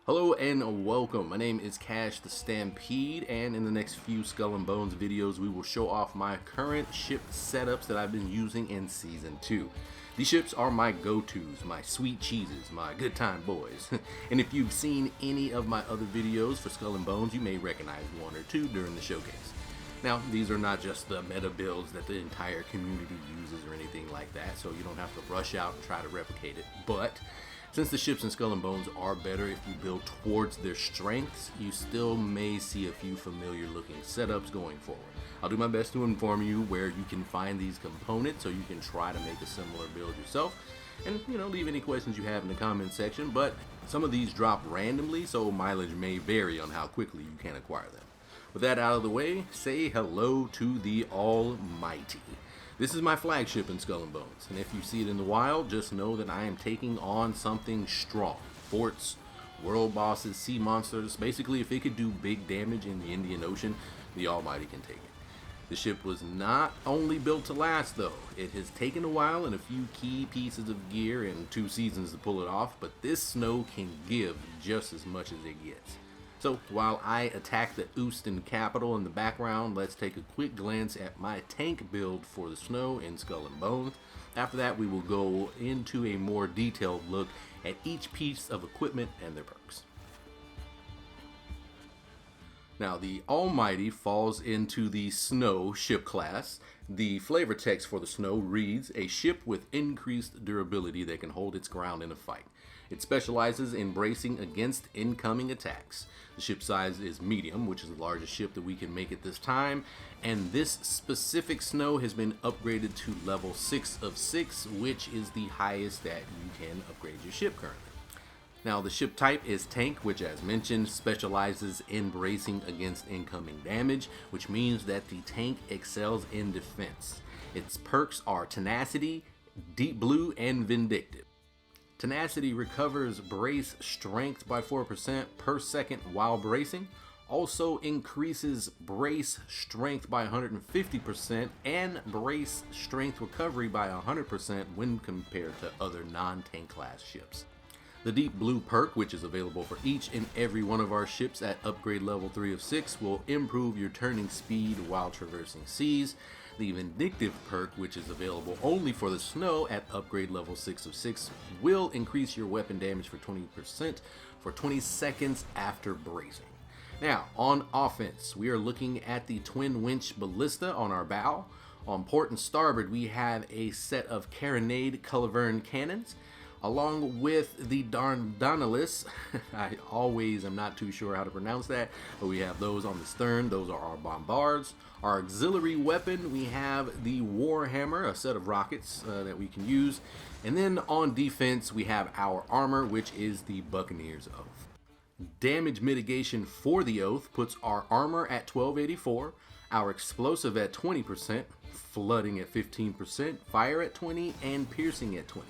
Hello and welcome. My name is Cash the Stampede, and in the next few Skull and Bones videos we will show off my current ship setups that I've been using in Season 2. These ships are my go-tos, my sweet cheeses, my good time boys. And if you've seen any of my other videos for Skull and Bones, you may recognize one or two during the showcase. Now, these are not just the meta builds that the entire community uses or anything like that, so you don't have to rush out and try to replicate it, but since the ships in Skull and Bones are better if you build towards their strengths, you still may see a few familiar looking setups going forward. I'll do my best to inform you where you can find these components so you can try to make a similar build yourself, and leave any questions you have in the comment section. But some of these drop randomly, so mileage may vary on how quickly you can acquire them. With that out of the way, say hello to the Almighty. This is my flagship in Skull and Bones, and if you see it in the wild, just know that I am taking on something strong. Forts, world bosses, sea monsters. Basically, if it could do big damage in the Indian Ocean, the Almighty can take it. The ship was not only built to last though. It has taken a while and a few key pieces of gear and 2 seasons to pull it off, but this snow can give just as much as it gets. So while I attack the Oostin capital in the background, let's take a quick glance at my tank build for the snow in Skull and Bones. After that, we will go into a more detailed look at each piece of equipment and their perks. Now, the Almighty falls into the Snow ship class. The flavor text for the Snow reads, "A ship with increased durability that can hold its ground in a fight." It specializes in bracing against incoming attacks. The ship size is medium, which is the largest ship that we can make at this time, and this specific Snow has been upgraded to level 6 of 6, which is the highest that you can upgrade your ship currently. Now, the ship type is tank, which as mentioned specializes in bracing against incoming damage, which means that the tank excels in defense. Its perks are tenacity, deep blue, and vindictive. Tenacity recovers brace strength by 4% per second while bracing, also increases brace strength by 150% and brace strength recovery by 100% when compared to other non-tank class ships. The Deep Blue perk, which is available for each and every one of our ships at upgrade level 3 of 6, will improve your turning speed while traversing seas. The Vindictive perk, which is available only for the Snow at upgrade level 6 of 6, will increase your weapon damage for 20% for 20 seconds after bracing. Now, on offense, we are looking at the Twin Winch Ballista on our bow. On port and starboard, we have a set of Carronade Cannons, along with the Dardanelles. I always am not too sure how to pronounce that, but we have those on the stern. Those are our bombards. Our auxiliary weapon, we have the Warhammer, a set of rockets that we can use. And then on defense, we have our armor, which is the Buccaneer's Oath. Damage mitigation for the Oath puts our armor at 1284, our explosive at 20%, flooding at 15%, fire at 20%, and piercing at 20%.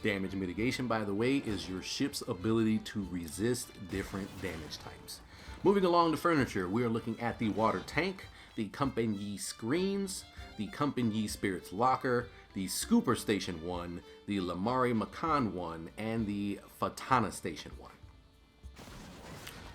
Damage mitigation, by the way, is your ship's ability to resist different damage types. Moving along to furniture, we are looking at the water tank, the Compagnie Screens, the Compagnie Spirits Locker, the Scupper Station I, the Lemari Makanan I, and the Fatana Station I.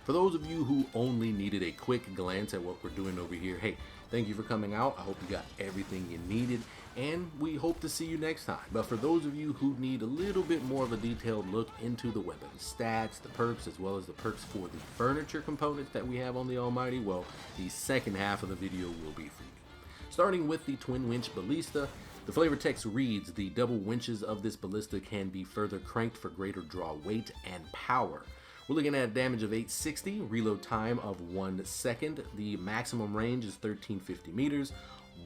For those of you who only needed a quick glance at what we're doing over here, hey, thank you for coming out. I hope you got everything you needed, and we hope to see you next time. But for those of you who need a little bit more of a detailed look into the weapon stats, the perks, as well as the perks for the furniture components that we have on the Almighty, well, the second half of the video will be for you. Starting with the Twin Winch Ballista, the flavor text reads, "The double winches of this ballista can be further cranked for greater draw weight and power." We're looking at a damage of 860, reload time of 1 second. The maximum range is 1350 meters,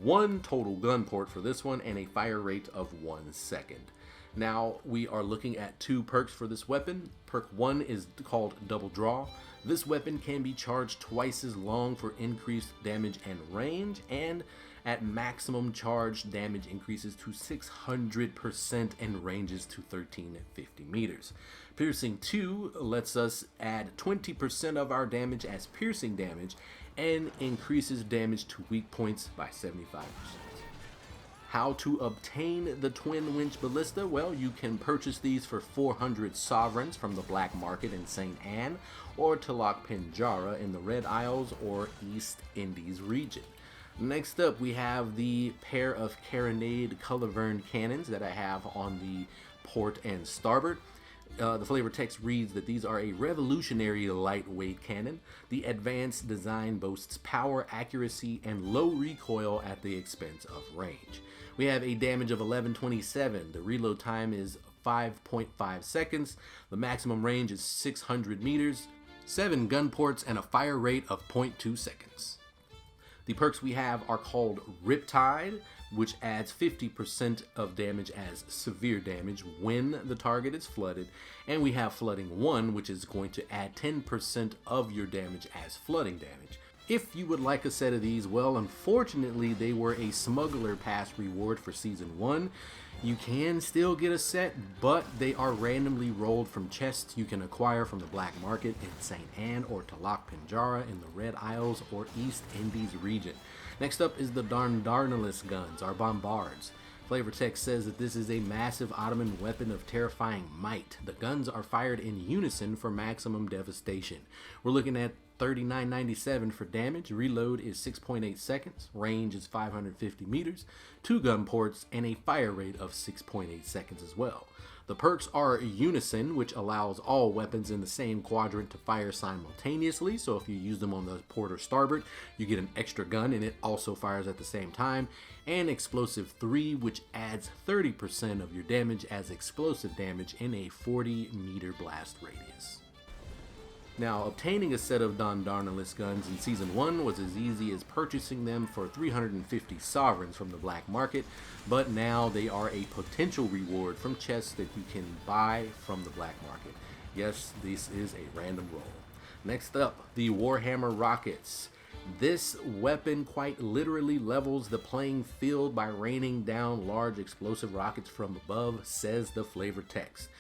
1 total gun port for this one, and a fire rate of 1 second. Now, we are looking at 2 perks for this weapon. Perk 1 is called Double Draw. This weapon can be charged twice as long for increased damage and range, and at maximum charge, damage increases to 600% and ranges to 1350 meters. Piercing 2 lets us add 20% of our damage as piercing damage and increases damage to weak points by 75%. How to obtain the twin winch ballista? Well, you can purchase these for 400 sovereigns from the black market in St. Anne or Talak Pinjara in the Red Isles or East Indies region. Next up, we have the pair of Carronade Cannons that I have on the port and starboard. The flavor text reads that these are a revolutionary lightweight cannon. The advanced design boasts power, accuracy, and low recoil at the expense of range. We have a damage of 1127. The reload time is 5.5 seconds. The maximum range is 600 meters, 7 gun ports, and a fire rate of 0.2 seconds. The perks we have are called Riptide, which adds 50% of damage as severe damage when the target is flooded. And we have Flooding 1, which is going to add 10% of your damage as flooding damage. If you would like a set of these, well, unfortunately, they were a Smuggler Pass reward for Season 1. You can still get a set, but they are randomly rolled from chests you can acquire from the black market in St. Anne or Talak Pinjara in the Red Isles or East Indies region. Next up is the Dardanelles Guns, our bombards. Flavor text says that this is a massive Ottoman weapon of terrifying might. The guns are fired in unison for maximum devastation. We're looking at 39.97 for damage, reload is 6.8 seconds, range is 550 meters, 2 gun ports, and a fire rate of 6.8 seconds as well. The perks are Unison, which allows all weapons in the same quadrant to fire simultaneously, so if you use them on the port or starboard, you get an extra gun and it also fires at the same time, and Explosive 3, which adds 30% of your damage as explosive damage in a 40-meter blast radius. Now, obtaining a set of Dardanelles guns in Season 1 was as easy as purchasing them for 350 sovereigns from the black market, but now they are a potential reward from chests that you can buy from the black market. Yes, this is a random roll. Next up, the Warhammer Rockets. This weapon quite literally levels the playing field by raining down large explosive rockets from above, says the flavor text.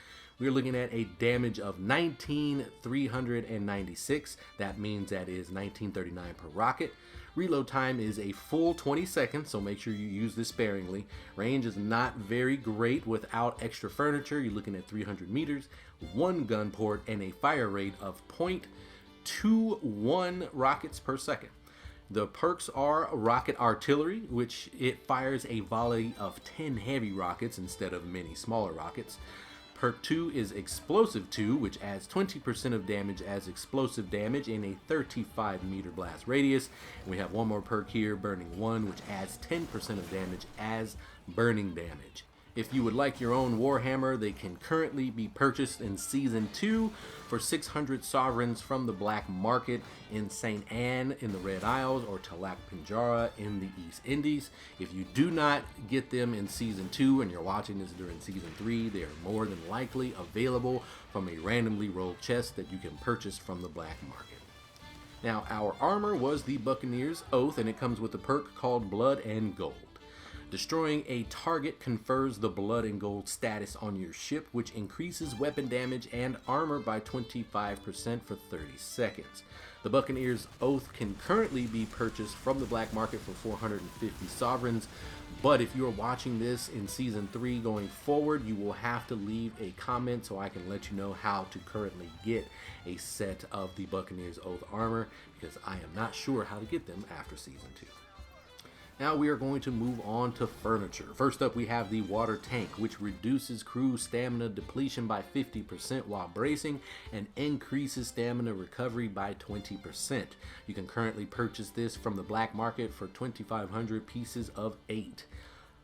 We're looking at a damage of 19,396. That means that is 1939 per rocket. Reload time is a full 20 seconds, so make sure you use this sparingly. Range is not very great without extra furniture. You're looking at 300 meters, 1 gun port, and a fire rate of 0.21 rockets per second. The perks are Rocket Artillery, which it fires a volley of 10 heavy rockets instead of many smaller rockets. Perk 2 is Explosive 2, which adds 20% of damage as explosive damage in a 35-meter blast radius. And we have one more perk here, Burning 1, which adds 10% of damage as burning damage. If you would like your own Warhammer, they can currently be purchased in Season 2 for 600 sovereigns from the black market in St. Anne in the Red Isles or Talak Pinjara in the East Indies. If you do not get them in Season 2 and you're watching this during Season 3, they are more than likely available from a randomly rolled chest that you can purchase from the black market. Now, our armor was the Buccaneer's Oath, and it comes with a perk called Blood and Gold. Destroying a target confers the Blood and Gold status on your ship, which increases weapon damage and armor by 25% for 30 seconds. The Buccaneer's Oath can currently be purchased from the black market for 450 sovereigns, but if you are watching this in Season 3 going forward, you will have to leave a comment so I can let you know how to currently get a set of the Buccaneer's Oath armor, because I am not sure how to get them after Season 2. Now we are going to move on to furniture. First up, we have the water tank, which reduces crew stamina depletion by 50% while bracing and increases stamina recovery by 20%. You can currently purchase this from the black market for 2,500 pieces of 8.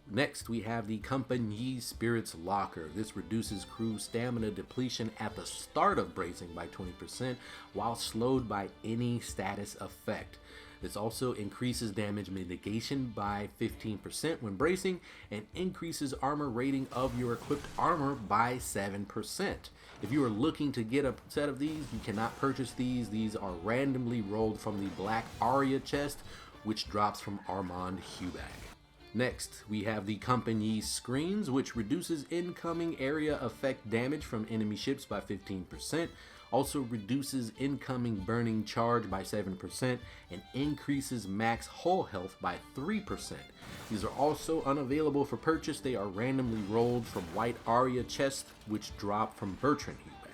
Next, we have the Compagnie Spirits Locker. This reduces crew stamina depletion at the start of bracing by 20% while slowed by any status effect. This also increases damage mitigation by 15% when bracing and increases armor rating of your equipped armor by 7%. If you are looking to get a set of these, you cannot purchase these. These are randomly rolled from the Black Aria chest, which drops from Armand Hubag. Next, we have the Compagnie Screens, which reduces incoming area effect damage from enemy ships by 15%, Also reduces incoming burning charge by 7% and increases max hull health by 3%. These are also unavailable for purchase. They are randomly rolled from white Aria chests, which drop from Bertrand Huback.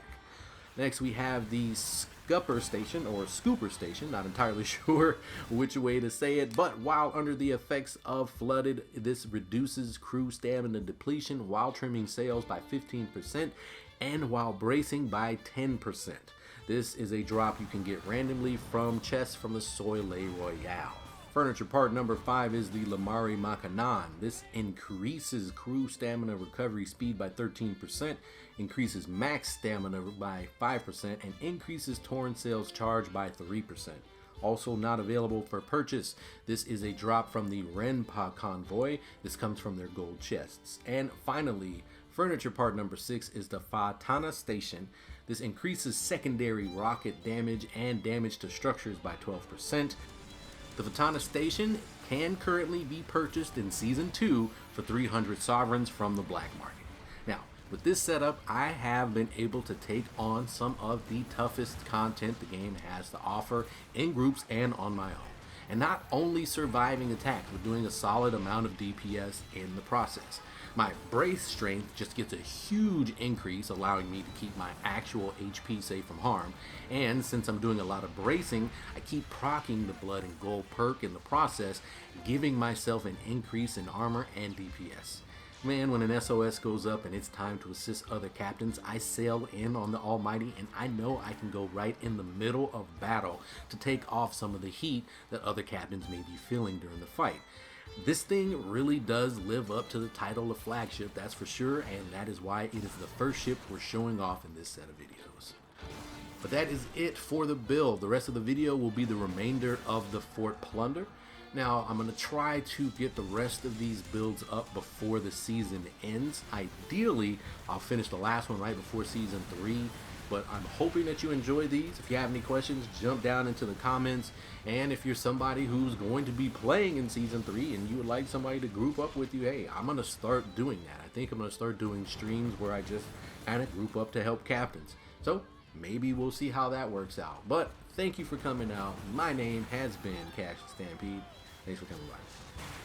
Next we have the Scupper Station, or Scupper Station, not entirely sure which way to say it, but while under the effects of flooded, this reduces crew stamina depletion while trimming sails by 15% and while bracing by 10%. This is a drop you can get randomly from chests from the Soleil Royale. Furniture part number 5 is the Lemari Makanan I. This increases crew stamina recovery speed by 13%, increases max stamina by 5%, and increases torn sails charge by 3%. Also not available for purchase. This is a drop from the Renpa Convoy. This comes from their gold chests. And finally, furniture part number 6 is the Fatana Station. This increases secondary rocket damage and damage to structures by 12%. The Fatana Station can currently be purchased in Season 2 for 300 sovereigns from the black market. Now, with this setup, I have been able to take on some of the toughest content the game has to offer in groups and on my own. And not only surviving attacks, but doing a solid amount of DPS in the process. My brace strength just gets a huge increase, allowing me to keep my actual HP safe from harm. And since I'm doing a lot of bracing, I keep proccing the blood and gold perk in the process, giving myself an increase in armor and DPS. Man, when an SOS goes up and it's time to assist other captains, I sail in on the Almighty, and I know I can go right in the middle of battle to take off some of the heat that other captains may be feeling during the fight. This thing really does live up to the title of Flagship, that's for sure, and that is why it is the first ship we're showing off in this set of videos. But that is it for the build. The rest of the video will be the remainder of the Fort Plunder. Now, I'm going to try to get the rest of these builds up before the season ends. Ideally, I'll finish the last one right before Season 3. But I'm hoping that you enjoy these. If you have any questions, jump down into the comments. And if you're somebody who's going to be playing in Season 3 and you would like somebody to group up with you, hey, I'm going to start doing that. I think I'm going to start doing streams where I just kind of group up to help captains. So maybe we'll see how that works out. But thank you for coming out. My name has been Cash Stampede. Thanks for coming by.